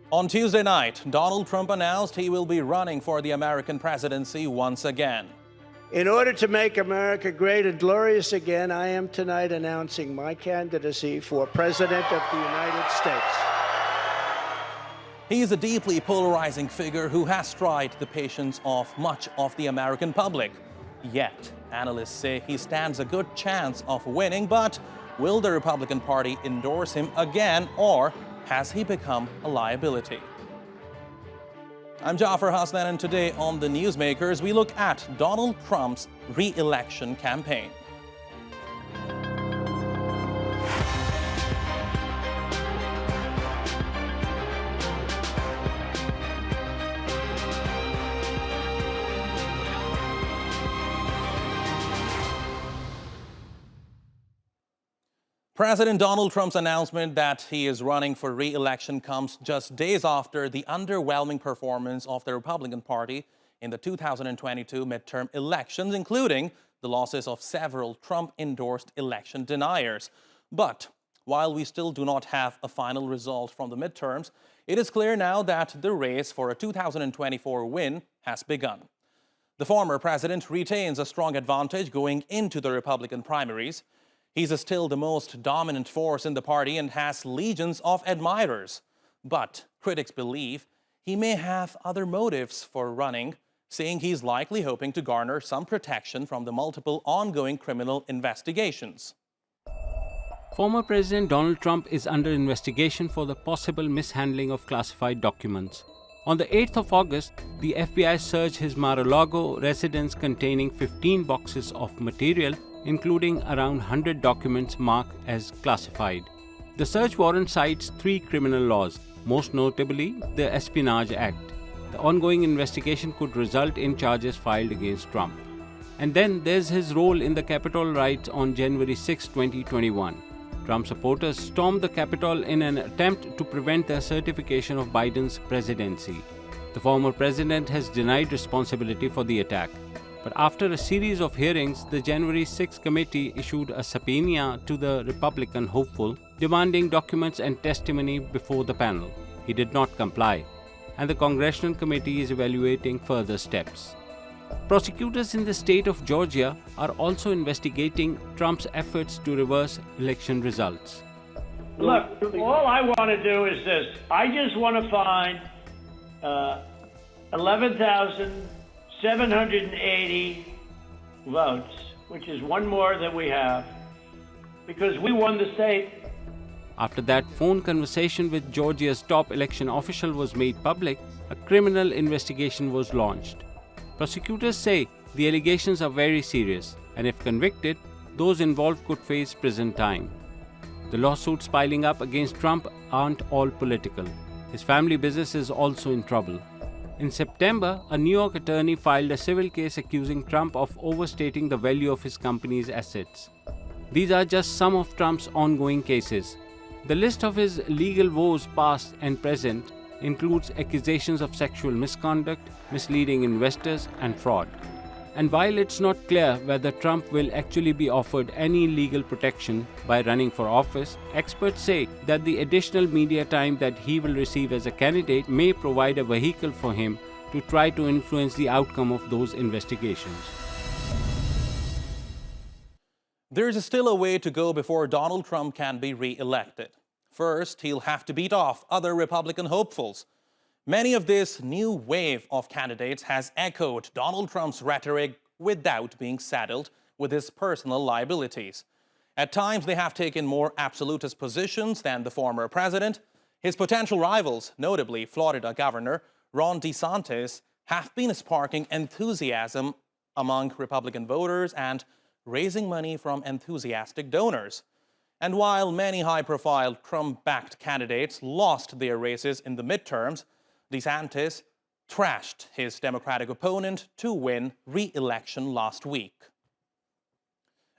On Tuesday night, Donald Trump announced he will be running for the American presidency once again. In order to make America great and glorious again, I am tonight announcing my candidacy for President of the United States. He is a deeply polarizing figure who has tried the patience of much of the American public. Yet, analysts say he stands a good chance of winning, but will the Republican Party endorse him again, or has he become a liability? I'm Jafar Hasnan, and today on The Newsmakers, we look at Donald Trump's re-election campaign. President Donald Trump's announcement that he is running for re-election comes just days after the underwhelming performance of the Republican Party in the 2022 midterm elections, including the losses of several Trump-endorsed election deniers. But while we still do not have a final result from the midterms, it is clear now that the race for a 2024 win has begun. The former president retains a strong advantage going into the Republican primaries. He's still the most dominant force in the party and has legions of admirers. But critics believe he may have other motives for running, saying he's likely hoping to garner some protection from the multiple ongoing criminal investigations. Former President Donald Trump is under investigation for the possible mishandling of classified documents. On the 8th of August, the FBI searched his Mar-a-Lago residence containing 15 boxes of material, including around 100 documents marked as classified. The search warrant cites 3 criminal laws, most notably the Espionage Act. The ongoing investigation could result in charges filed against Trump. And then there's his role in the Capitol riots on January 6, 2021. Trump supporters stormed the Capitol in an attempt to prevent the certification of Biden's presidency. The former president has denied responsibility for the attack. But after a series of hearings, the January 6 committee issued a subpoena to the Republican hopeful, demanding documents and testimony before the panel. He did not comply, and the Congressional Committee is evaluating further steps. Prosecutors in the state of Georgia are also investigating Trump's efforts to reverse election results. Look, all I want to do is this. I just want to find 11,780 votes, which is one more than we have, because we won the state. After that phone conversation with Georgia's top election official was made public, a criminal investigation was launched. Prosecutors say the allegations are very serious, and if convicted, those involved could face prison time. The lawsuits piling up against Trump aren't all political. His family business is also in trouble. In September, a New York attorney filed a civil case accusing Trump of overstating the value of his company's assets. These are just some of Trump's ongoing cases. The list of his legal woes past and present includes accusations of sexual misconduct, misleading investors, and fraud. And while it's not clear whether Trump will actually be offered any legal protection by running for office, experts say that the additional media time that he will receive as a candidate may provide a vehicle for him to try to influence the outcome of those investigations. There's still a way to go before Donald Trump can be re-elected. First, he'll have to beat off other Republican hopefuls. Many of this new wave of candidates has echoed Donald Trump's rhetoric without being saddled with his personal liabilities. At times, they have taken more absolutist positions than the former president. His potential rivals, notably Florida Governor Ron DeSantis, have been sparking enthusiasm among Republican voters and raising money from enthusiastic donors. And while many high-profile Trump-backed candidates lost their races in the midterms, DeSantis trashed his Democratic opponent to win re-election last week.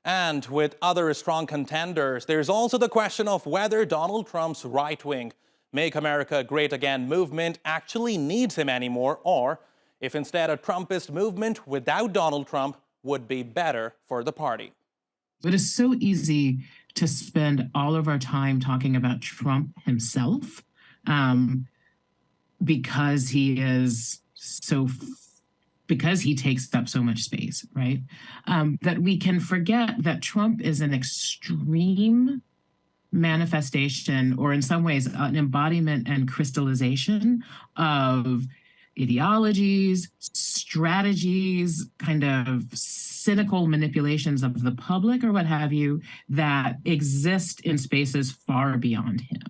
And with other strong contenders, there's also the question of whether Donald Trump's right-wing Make America Great Again movement actually needs him anymore, or if instead a Trumpist movement without Donald Trump would be better for the party. It is so easy to spend all of our time talking about Trump himself. because he is because he takes up so much space, right? That we can forget that Trump is an extreme manifestation, or in some ways, an embodiment and crystallization of ideologies, strategies, kind of cynical manipulations of the public or what have you that exist in spaces far beyond him.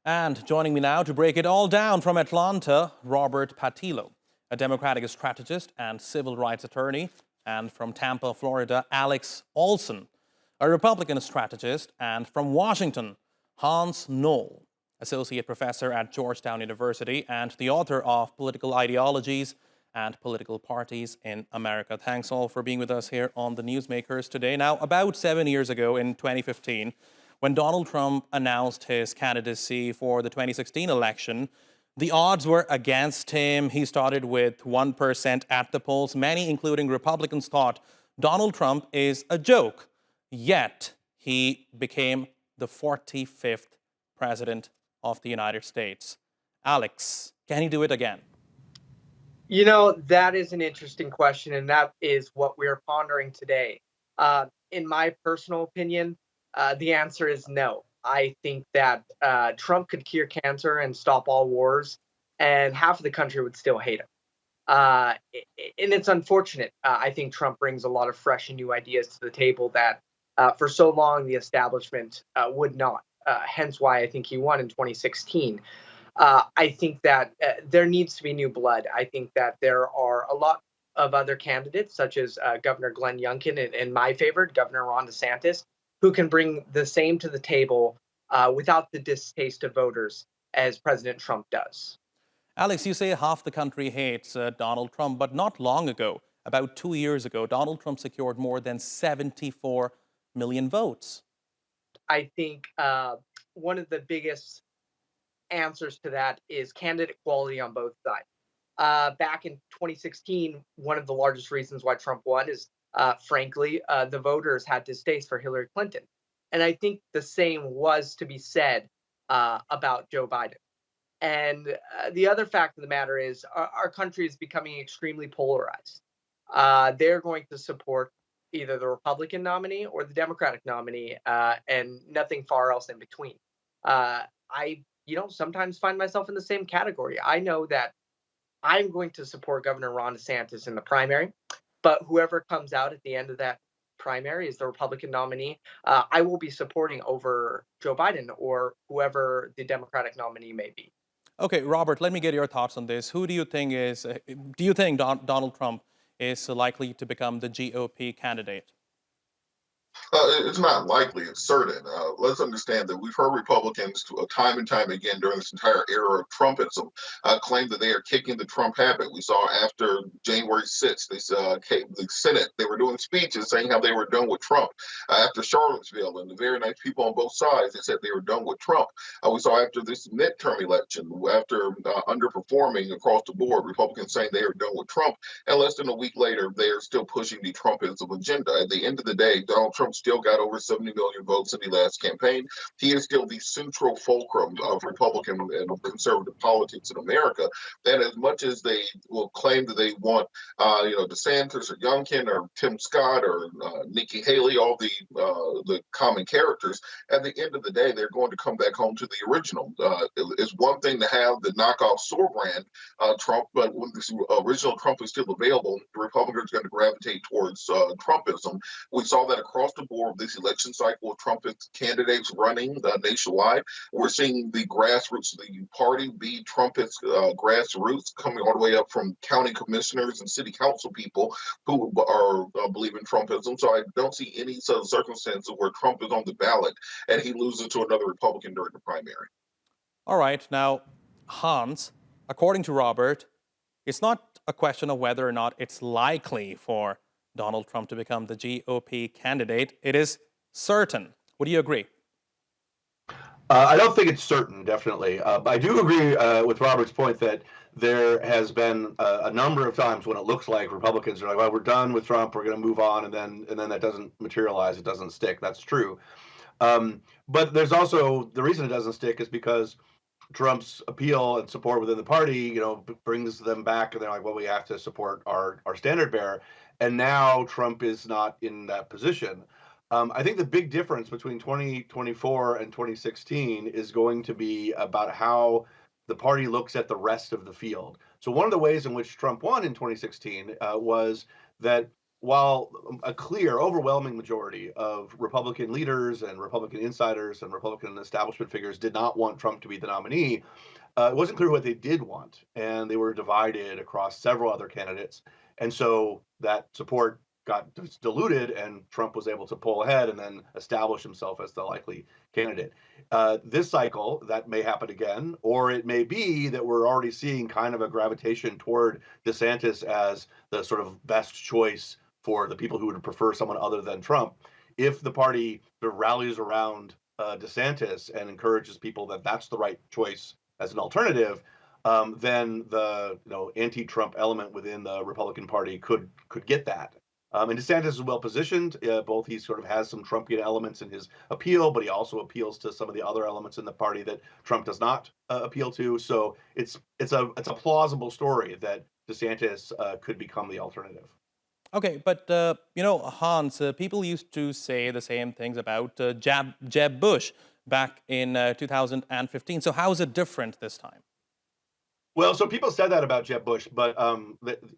And joining me now to break it all down from Atlanta, Robert Patillo, a Democratic strategist and civil rights attorney, and from Tampa, Florida, Alex Olson, a Republican strategist, and from Washington, Hans Knoll, associate professor at Georgetown University and the author of Political Ideologies and Political Parties in America. Thanks all for being with us here on the Newsmakers today. Now, about 7 years ago in 2015, when Donald Trump announced his candidacy for the 2016 election, the odds were against him. He started with 1% at the polls. Many, including Republicans, thought Donald Trump is a joke. Yet, he became the 45th president of the United States. Alex, can he do it again? You know, that is an interesting question, and that is what we're pondering today. In my personal opinion, the answer is no. I think that Trump could cure cancer and stop all wars, and half of the country would still hate him. And it's unfortunate. I think Trump brings a lot of fresh and new ideas to the table that for so long the establishment would not. Hence why I think he won in 2016. I think that there needs to be new blood. I think that there are a lot of other candidates, such as Governor Glenn Youngkin and my favorite, Governor Ron DeSantis, who can bring the same to the table without the distaste of voters as President Trump does. Alex, you say half the country hates Donald Trump, but not long ago, about 2 years ago, Donald Trump secured more than 74 million votes. I think one of the biggest answers to that is candidate quality on both sides. Back in 2016, one of the largest reasons why Trump won is, frankly, the voters had distaste for Hillary Clinton. And I think the same was to be said about Joe Biden. And the other fact of the matter is our country is becoming extremely polarized. They're going to support either the Republican nominee or the Democratic nominee, and nothing far else in between. I sometimes find myself in the same category. I know that I'm going to support Governor Ron DeSantis in the primary, but whoever comes out at the end of that primary is the Republican nominee, I will be supporting over Joe Biden or whoever the Democratic nominee may be. Okay, Robert, let me get your thoughts on this. Who do you think do you think Donald Trump is likely to become the GOP candidate? It's not likely, it's certain. Let's understand that we've heard Republicans time and time again during this entire era of Trumpism claim that they are kicking the Trump habit. We saw after January 6th, the Senate, they were doing speeches saying how they were done with Trump. After Charlottesville and the very nice people on both sides, they said they were done with Trump. We saw after this midterm election, after underperforming across the board, Republicans saying they are done with Trump. And less than a week later, they are still pushing the Trumpism agenda. At the end of the day, Donald Trump still got over 70 million votes in the last campaign. He is still the central fulcrum of Republican and conservative politics in America. And as much as they will claim that they want, DeSantis or Youngkin or Tim Scott or Nikki Haley, all the common characters, at the end of the day, they're going to come back home to the original. It's one thing to have the knockoff store brand Trump, but when this original Trump is still available, the Republicans are going to gravitate towards Trumpism. We saw that across the board this election cycle of Trumpist candidates running nationwide. We're seeing the grassroots of the party be Trumpist grassroots, coming all the way up from county commissioners and city council people who are believing Trumpism. So I don't see any sort of circumstances where Trump is on the ballot and he loses to another Republican during the primary. All right. Now, Hans, according to Robert, it's not a question of whether or not it's likely for Donald Trump to become the GOP candidate. It is certain. Would you agree? I don't think it's certain, definitely. But I do agree with Robert's point that there has been a number of times when it looks like Republicans are like, well, we're done with Trump, we're going to move on, and then that doesn't materialize, it doesn't stick. That's true. But there's also, the reason it doesn't stick is because Trump's appeal and support within the party, brings them back, and they're like, well, we have to support our standard bearer. And now Trump is not in that position. I think the big difference between 2024 and 2016 is going to be about how the party looks at the rest of the field. So one of the ways in which Trump won in 2016 was that while a clear, overwhelming majority of Republican leaders and Republican insiders and Republican establishment figures did not want Trump to be the nominee, it wasn't clear what they did want. And they were divided across several other candidates. And so that support got diluted, and Trump was able to pull ahead and then establish himself as the likely candidate. This cycle, that may happen again, or it may be that we're already seeing kind of a gravitation toward DeSantis as the sort of best choice for the people who would prefer someone other than Trump. If the party sort of rallies around DeSantis and encourages people that that's the right choice as an alternative, then the anti-Trump element within the Republican Party could get that. And DeSantis is well positioned. Both he sort of has some Trumpian elements in his appeal, but he also appeals to some of the other elements in the party that Trump does not appeal to. So it's a plausible story that DeSantis could become the alternative. Okay, but Hans, people used to say the same things about Jeb Bush back in 2015. So how is it different this time? Well, so people said that about Jeb Bush, but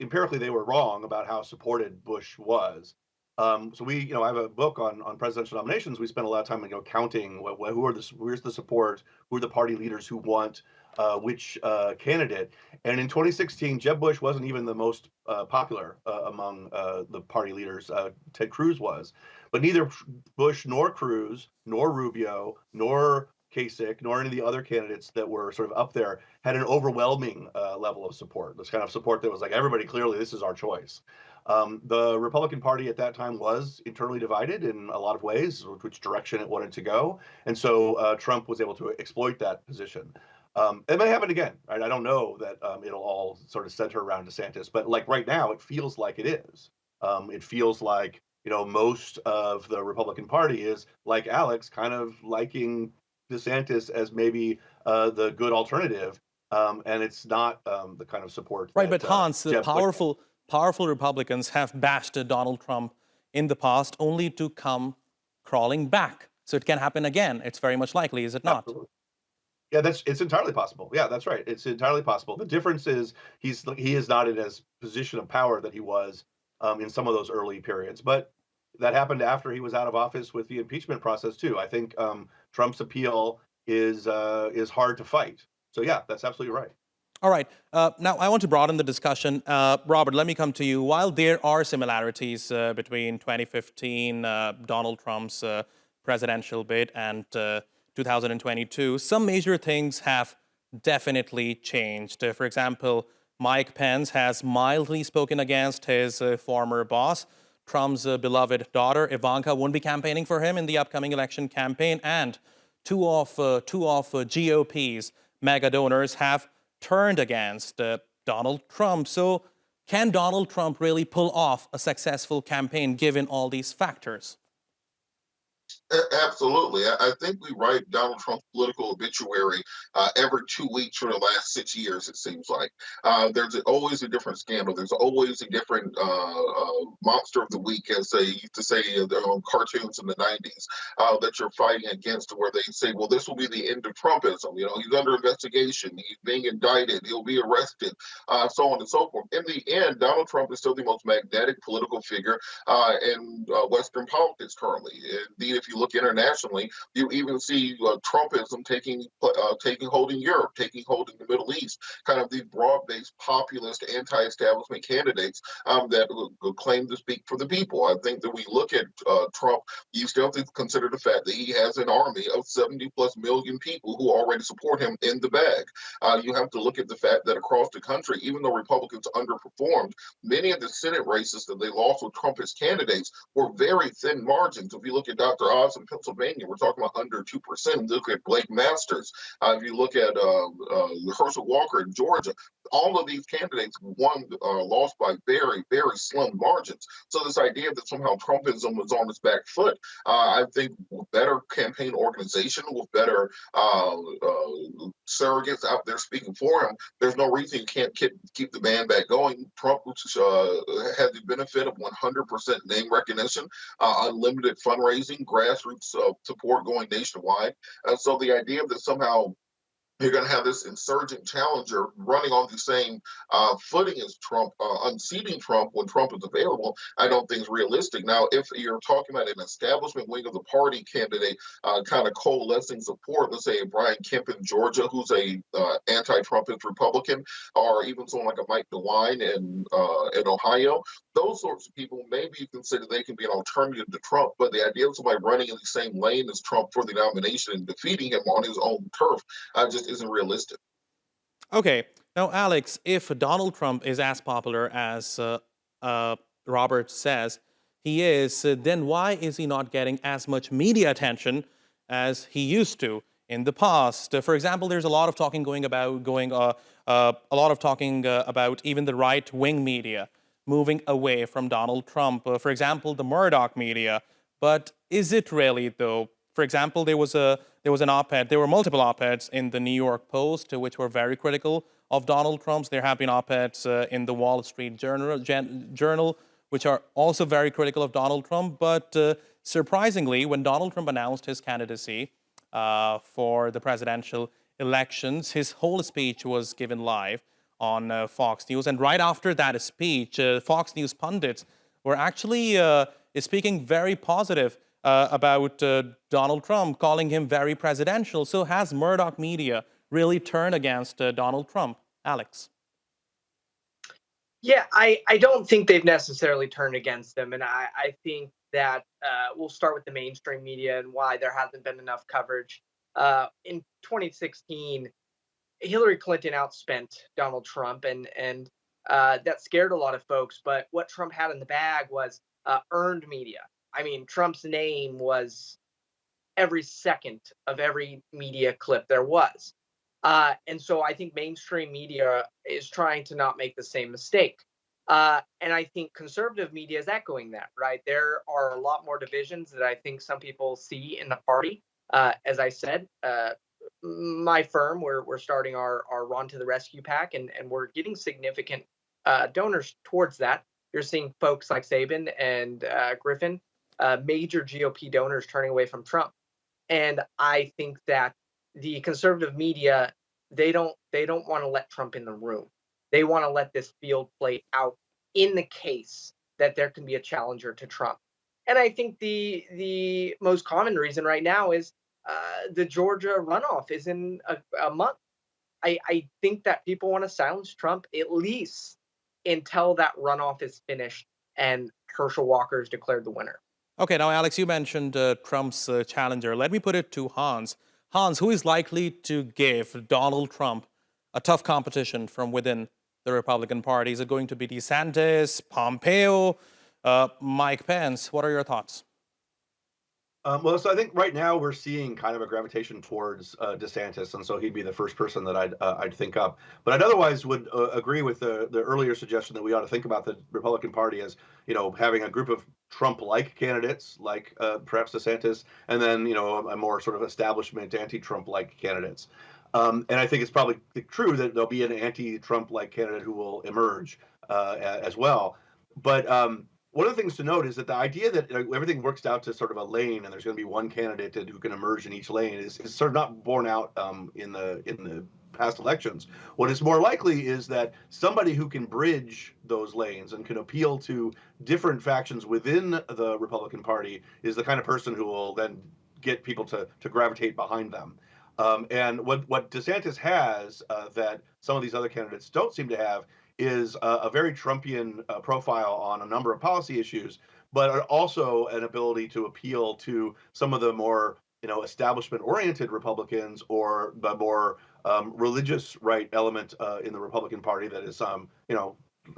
empirically they were wrong about how supported Bush was. So we, I have a book on presidential nominations. We spent a lot of time, counting where's the support, who are the party leaders who want which candidate. And in 2016, Jeb Bush wasn't even the most popular among the party leaders. Ted Cruz was, but neither Bush nor Cruz nor Rubio nor Kasich nor any of the other candidates that were sort of up there had an overwhelming level of support. This kind of support that was like, everybody clearly this is our choice. The Republican Party at that time was internally divided in a lot of ways, which direction it wanted to go. And so Trump was able to exploit that position. It may happen again, right? I don't know that it'll all sort of center around DeSantis, but like right now, it feels like it is. It feels like, most of the Republican Party is, like Alex, kind of liking DeSantis as maybe the good alternative, and it's not the kind of support. Right, but Hans, the powerful Republicans have bashed Donald Trump in the past, only to come crawling back. So it can happen again. It's very much likely, is it not? Absolutely. Yeah, it's entirely possible. Yeah, that's right. It's entirely possible. The difference is he is not in his position of power that he was in some of those early periods, but that happened after he was out of office with the impeachment process too. I think Trump's appeal is hard to fight. So yeah, that's absolutely right. All right. Now I want to broaden the discussion. Robert, let me come to you. While there are similarities between 2015 Donald Trump's presidential bid and 2022, some major things have definitely changed. For example, Mike Pence has mildly spoken against his former boss. Trump's beloved daughter, Ivanka, won't be campaigning for him in the upcoming election campaign. And two of GOP's mega donors have turned against Donald Trump. So can Donald Trump really pull off a successful campaign given all these factors? Absolutely. I think we write Donald Trump's political obituary every 2 weeks for the last 6 years, it seems like. There's always a different scandal. There's always a different monster of the week, as they used to say on cartoons in the 90s, that you're fighting against, where they say, well, this will be the end of Trumpism. He's under investigation. He's being indicted. He'll be arrested, so on and so forth. In the end, Donald Trump is still the most magnetic political figure in Western politics currently. Indeed, if you look internationally, you even see Trumpism taking hold in Europe, taking hold in the Middle East, kind of these broad-based populist anti-establishment candidates that claim to speak for the people. I think that we look at Trump, you still have to consider the fact that he has an army of 70+ million people who already support him in the bag. You have to look at the fact that across the country, even though Republicans underperformed, many of the Senate races that they lost with Trump as candidates were very thin margins. If you look at Dr. odds in Pennsylvania, we're talking about under 2%. Look at Blake Masters. If you look at Herschel Walker in Georgia, all of these candidates won, lost by very, very slim margins. So this idea that somehow Trumpism was on its back foot, I think with better campaign organization, with better surrogates out there speaking for him, there's no reason you can't keep the band back going. Trump had the benefit of 100% name recognition, unlimited fundraising, grassroots support going nationwide. So the idea that somehow you're going to have this insurgent challenger running on the same footing as Trump, unseating Trump when Trump is available, I don't think is realistic. Now, if you're talking about an establishment wing of the party candidate kind of coalescing support, let's say Brian Kemp in Georgia, who's a anti-Trumpist Republican, or even someone like a Mike DeWine in Ohio, those sorts of people, maybe you consider they can be an alternative to Trump. But the idea of somebody running in the same lane as Trump for the nomination and defeating him on his own turf just isn't realistic. Okay, now Alex, if Donald Trump is as popular as Robert says he is, then why is he not getting as much media attention as he used to in the past? For example, there's a lot of talking about even the right-wing media moving away from Donald Trump. For example, the Murdoch media. But is it really, though? For example, there was an op-ed. There were multiple op-eds in the New York Post, which were very critical of Donald Trump's. There have been op-eds in the Wall Street Journal, which are also very critical of Donald Trump. But surprisingly, when Donald Trump announced his candidacy for the presidential elections, his whole speech was given live on Fox News. And right after that speech, Fox News pundits were actually speaking very positive about Donald Trump, calling him very presidential. So has Murdoch media really turned against Donald Trump? Alex? Yeah, I don't think they've necessarily turned against him. And I think that we'll start with the mainstream media and why there hasn't been enough coverage. In 2016, Hillary Clinton outspent Donald Trump, and that scared a lot of folks. But what Trump had in the bag was earned media. I mean, Trump's name was every second of every media clip there was. And so I think mainstream media is trying to not make the same mistake. And I think conservative media is echoing that, right? There are a lot more divisions that I think some people see in the party. As I said, my firm, we're starting our Run to the Rescue PAC, and we're getting significant donors towards that. You're seeing folks like Sabin and Griffin, major GOP donors turning away from Trump. And I think that the conservative media, they don't want to let Trump in the room. They want to let this field play out in the case that there can be a challenger to Trump. And I think the most common reason right now is the Georgia runoff is in a month. I think that people want to silence Trump at least until that runoff is finished and Herschel Walker is declared the winner. Okay, now, Alex, you mentioned Trump's challenger. Let me put it to Hans. Hans, who is likely to give Donald Trump a tough competition from within the Republican Party? Is it going to be DeSantis, Pompeo, Mike Pence? What are your thoughts? Well, so I think right now we're seeing kind of a gravitation towards DeSantis, and so he'd be the first person that I'd think up. But I'd otherwise would agree with the earlier suggestion that we ought to think about the Republican Party as, having a group of Trump-like candidates, like perhaps DeSantis, and then a more sort of establishment anti-Trump-like candidates. And I think it's probably true that there'll be an anti-Trump-like candidate who will emerge as well. But one of the things to note is that the idea that everything works out to sort of a lane and there's going to be one candidate who can emerge in each lane is sort of not borne out in the past elections. What is more likely is that somebody who can bridge those lanes and can appeal to different factions within the Republican Party is the kind of person who will then get people to gravitate behind them. And what DeSantis has that some of these other candidates don't seem to have is a very Trumpian profile on a number of policy issues, but also an ability to appeal to some of the more establishment-oriented Republicans or the more religious right element in the Republican Party that is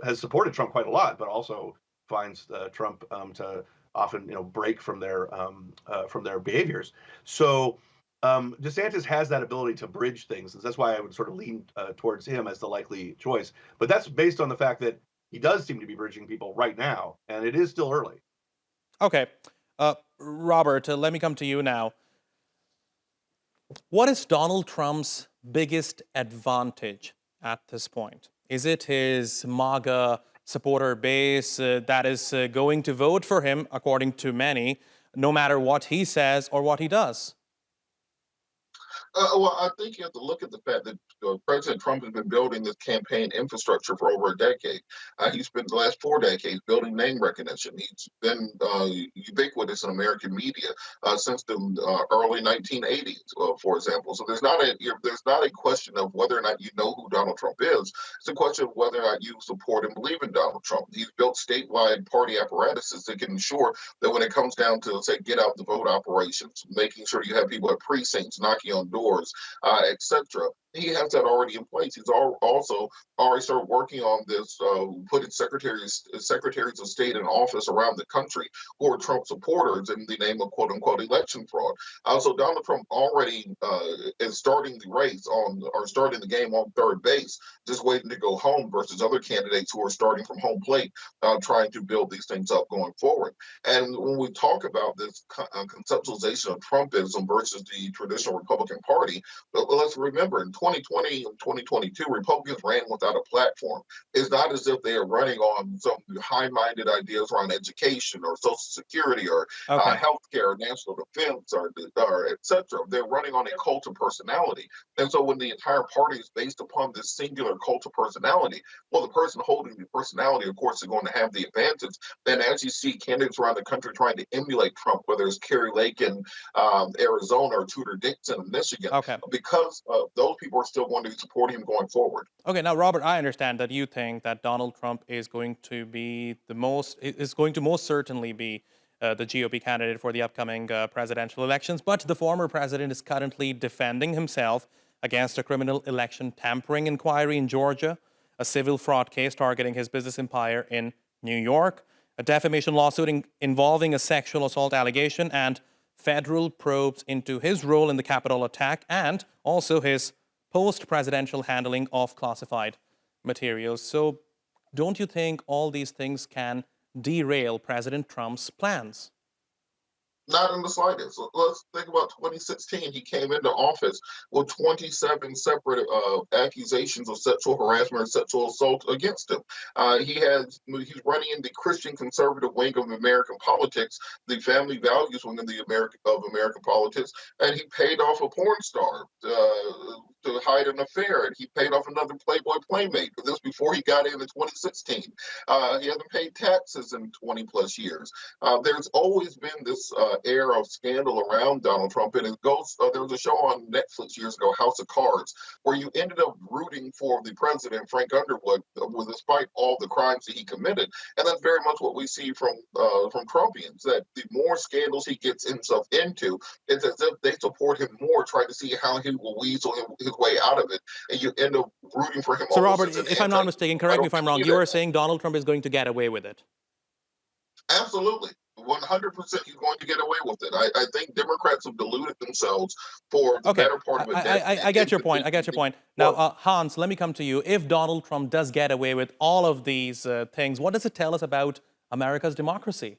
has supported Trump quite a lot, but also finds Trump to often break from their behaviors. So DeSantis has that ability to bridge things, and that's why I would sort of lean towards him as the likely choice. But that's based on the fact that he does seem to be bridging people right now, and it is still early. Okay. Robert, let me come to you now. What is Donald Trump's biggest advantage at this point? Is it his MAGA supporter base that is going to vote for him, according to many, no matter what he says or what he does? Well, I think you have to look at the fact that President Trump has been building this campaign infrastructure for over a decade. He spent the last 4 decades building name recognition. He's been ubiquitous in American media since the early 1980s, for example. So there's not a question of whether or not you know who Donald Trump is. It's a question of whether or not you support and believe in Donald Trump. He's built statewide party apparatuses that can ensure that when it comes down to, say, get out the vote operations, making sure you have people at precincts knocking on doors, etc. He has that already in place. He's also already started working on this, putting secretaries of state in office around the country who are Trump supporters in the name of "quote unquote" election fraud. So Donald Trump already is starting the race or starting the game on third base, just waiting to go home versus other candidates who are starting from home plate, trying to build these things up going forward. And when we talk about this conceptualization of Trumpism versus the traditional Republican Party, let's remember in 2020 and 2022, Republicans ran without a platform. It's not as if they are running on some high-minded ideas around education or Social Security or healthcare, or national defense, or etc. They're running on a cult of personality. And so when the entire party is based upon this singular cult of personality, well, the person holding the personality, of course, is going to have the advantage. And as you see candidates around the country trying to emulate Trump, whether it's Kerry Lake in Arizona or Tudor Dixon in Michigan, because those people are still going to support him going forward. Okay, now Robert, I understand that you think that Donald Trump is going to most certainly be the GOP candidate for the upcoming presidential elections, but the former president is currently defending himself against a criminal election tampering inquiry in Georgia, a civil fraud case targeting his business empire in New York, a defamation lawsuit involving a sexual assault allegation, and federal probes into his role in the Capitol attack, and also his post-presidential handling of classified materials. So don't you think all these things can derail President Trump's plans? Not in the slightest. Let's think about 2016. He came into office with 27 separate accusations of sexual harassment or sexual assault against him. He's running in the Christian conservative wing of American politics, the family values wing of American politics, and he paid off a porn star to hide an affair, and he paid off another Playboy playmate. This before he got in 2016. He hasn't paid taxes in 20 plus years. There's always been this air of scandal around Donald Trump, and it goes. There was a show on Netflix years ago, House of Cards, where you ended up rooting for the president, Frank Underwood, despite all the crimes that he committed. And that's very much what we see from Trumpians. That the more scandals he gets himself into, it's as if they support him more, trying to see how he will weasel his way out of it, and you end up rooting for him. So, Robert, if I'm not mistaken, correct me if I'm wrong. You are saying Donald Trump is going to get away with it? Absolutely. 100% he's going to get away with it. I think Democrats have deluded themselves for the better part of a decade. I get your point. I get your point. Now, Hans, let me come to you. If Donald Trump does get away with all of these things, what does it tell us about America's democracy?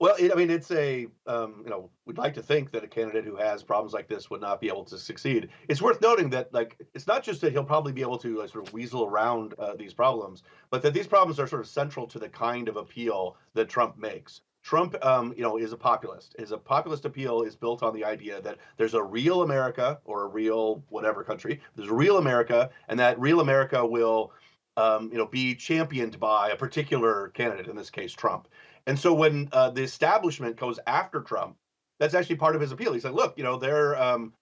Well, it's a, we'd like to think that a candidate who has problems like this would not be able to succeed. It's worth noting that, it's not just that he'll probably be able to sort of weasel around these problems, but that these problems are sort of central to the kind of appeal that Trump makes. Trump, is a populist. His populist appeal is built on the idea that there's a real America, or a real whatever country. There's a real America, and that real America will, be championed by a particular candidate, in this case, Trump. And so when the establishment goes after Trump, that's actually part of his appeal. He's like, look, they're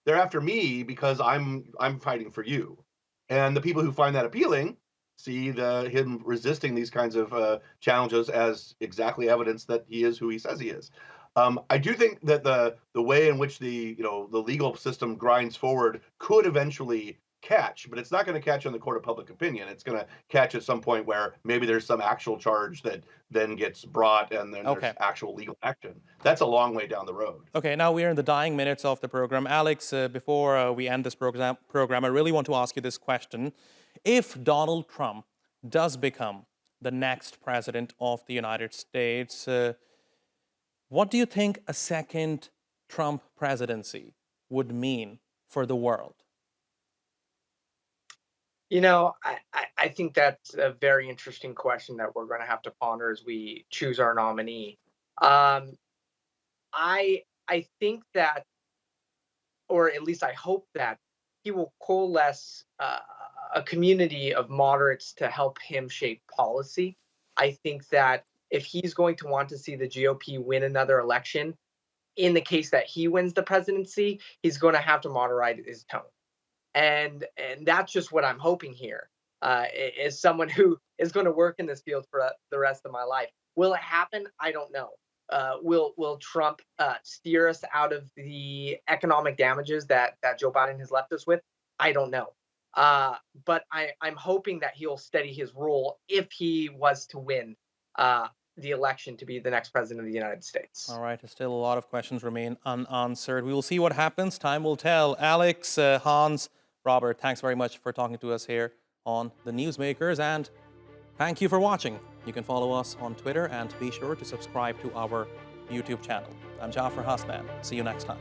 after me because I'm fighting for you. And the people who find that appealing see him resisting these kinds of challenges as exactly evidence that he is who he says he is. I do think that the way in which the legal system grinds forward could eventually catch, but it's not going to catch in the court of public opinion. It's going to catch at some point where maybe there's some actual charge that then gets brought and then Okay. there's actual legal action. That's a long way down the road. Okay, now we're in the dying minutes of the program. Alex, before we end this program, I really want to ask you this question. If Donald Trump does become the next president of the United States, what do you think a second Trump presidency would mean for the world? You know, I think that's a very interesting question that we're going to have to ponder as we choose our nominee. I think that, or at least I hope that, he will coalesce a community of moderates to help him shape policy. I think that if he's going to want to see the GOP win another election, in the case that he wins the presidency, he's going to have to moderate his tone. And that's just what I'm hoping here. As someone who is going to work in this field for the rest of my life, will it happen? I don't know. Will Trump steer us out of the economic damages that Joe Biden has left us with? I don't know. But I'm hoping that he'll steady his rule if he was to win the election to be the next president of the United States. All right, still a lot of questions remain unanswered. We will see what happens. Time will tell. Alex, Hans, Robert, thanks very much for talking to us here on The Newsmakers, and thank you for watching. You can follow us on Twitter and be sure to subscribe to our YouTube channel. I'm Jafar Hasnan. See you next time.